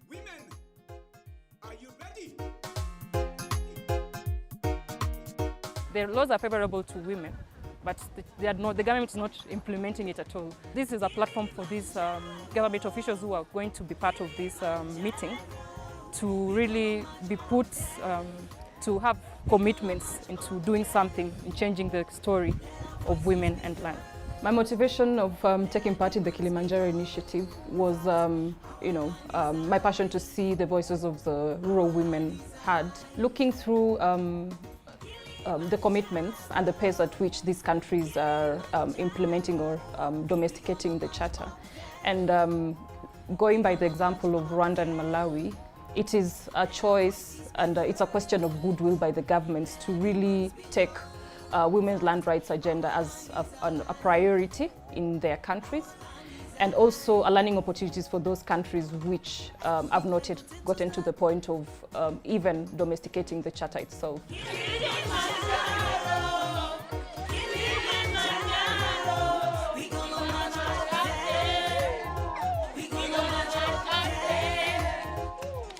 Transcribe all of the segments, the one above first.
Women, are you ready? The laws are favorable to women, but the government is not implementing it at all. This is a platform for these government officials who are going to be part of this meeting to really be put to have commitments into doing something in changing the story of women and land. My motivation of taking part in the Kilimandjaro initiative was, my passion to see the voices of the rural women heard. Looking through the commitments and the pace at which these countries are implementing or domesticating the Charter. And going by the example of Rwanda and Malawi, it is a choice and it's a question of goodwill by the governments to really take women's land rights agenda as a priority in their countries, and also a learning opportunities for those countries which have not yet gotten to the point of even domesticating the Charter itself.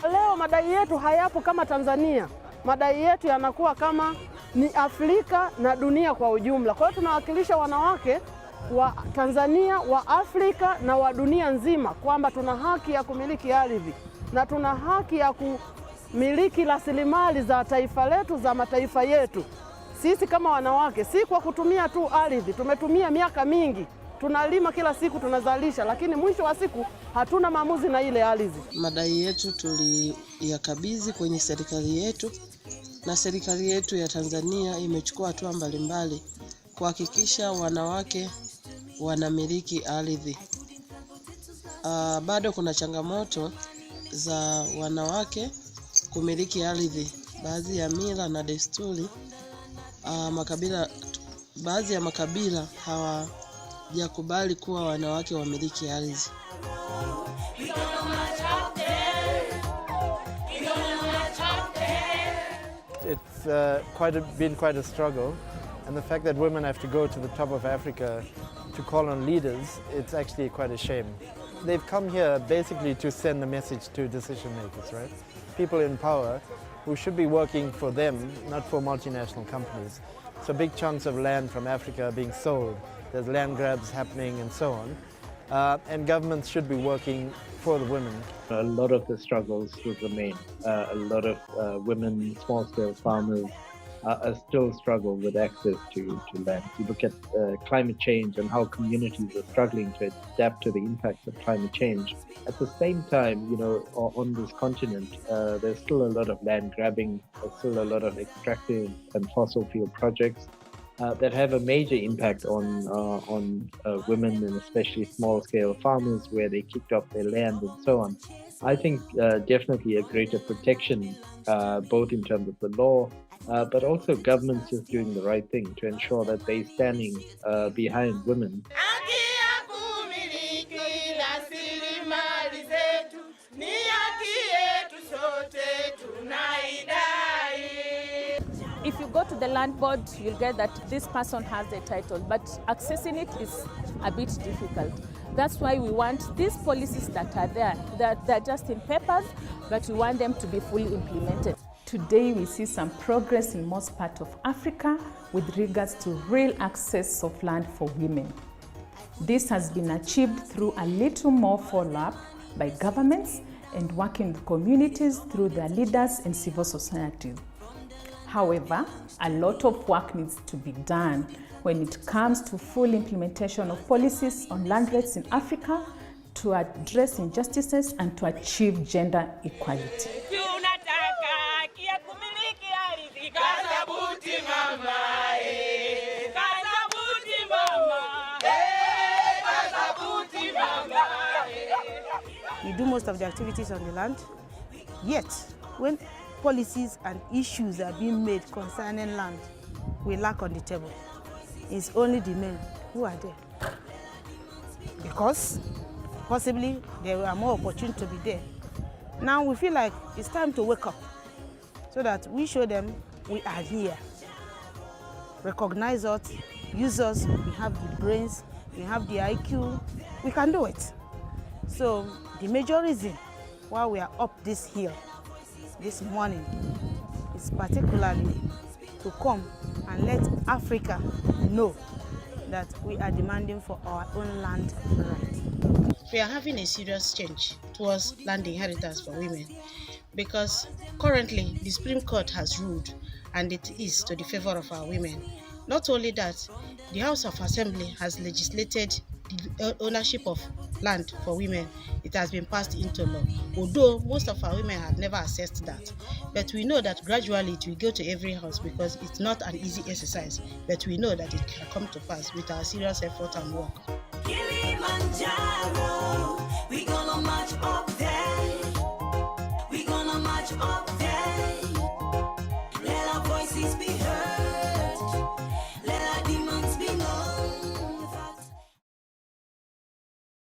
Leo madai yetu hayapo kama Tanzania. Madai yetu yanakuwa kama ni Afrika na dunia kwa ujumla. Kwa hiyo tunawakilisha wanawake wa Tanzania, wa Afrika na wa dunia nzima kwamba tuna haki ya kumiliki ardhi na tuna haki ya kumiliki rasilimali za taifa letu, za mataifa yetu. Sisi kama wanawake si kwa kutumia tu ardhi, tumetumia miaka mingi. Tunalima kila siku, tunazalisha, lakini mwisho wa siku hatuna maamuzi na ile ardhi. Madai yetu tuliyakabidhi kwenye serikali yetu, na serikali yetu ya Tanzania imechukua hatua mbalimbali kuhakikisha wanawake wanamiliki ardhi. Bado kuna changamoto za wanawake kumiliki ardhi. Baadhi ya mila na desturi, baadhi ya makabila hawajakubali kuwa wanawake wamiliki ardhi. It's been quite a struggle, and the fact that women have to go to the top of Africa to call on leaders, it's actually quite a shame. They've come here basically to send a message to decision makers, right? People in power who should be working for them, not for multinational companies. So big chunks of land from Africa are being sold. There's land grabs happening and so on. And governments should be working for the women. A lot of the struggles will remain. A lot of women, small-scale farmers are still struggle with access to land. You look at climate change and how communities are struggling to adapt to the impacts of climate change. At the same time, on this continent, there's still a lot of land grabbing, there's still a lot of extractive and fossil fuel projects that have a major impact on women, and especially small-scale farmers where they kicked off their land and so on. I think definitely a greater protection, both in terms of the law, but also governments just doing the right thing to ensure that they're standing behind women. If you go to the land board, you'll get that this person has a title, but accessing it is a bit difficult. That's why we want these policies that are there, that they're just in papers, but we want them to be fully implemented. Today we see some progress in most parts of Africa with regards to real access of land for women. This has been achieved through a little more follow-up by governments and working with communities through their leaders and civil society. However, a lot of work needs to be done when it comes to full implementation of policies on land rights in Africa to address injustices and to achieve gender equality. We do most of the activities on the land, yet when policies and issues are being made concerning land, we lack on the table. It's only the men who are there. Because possibly there are more opportunities to be there. Now we feel like it's time to wake up so that we show them we are here. Recognize us, use us, we have the brains, we have the IQ, we can do it. So the major reason while we are up this hill this morning is particularly to come and let Africa know that we are demanding for our own land right. We are having a serious change towards land inheritance for women because currently the Supreme Court has ruled and it is to the favor of our women. Not only that, the House of Assembly has legislated the ownership of land for women. It has been passed into law, although most of our women have never accessed that. But we know that gradually it will go to every house because it's not an easy exercise, but we know that it can come to pass with our serious effort and work. Kilimandjaro, we gonna march up there. We gonna march up there.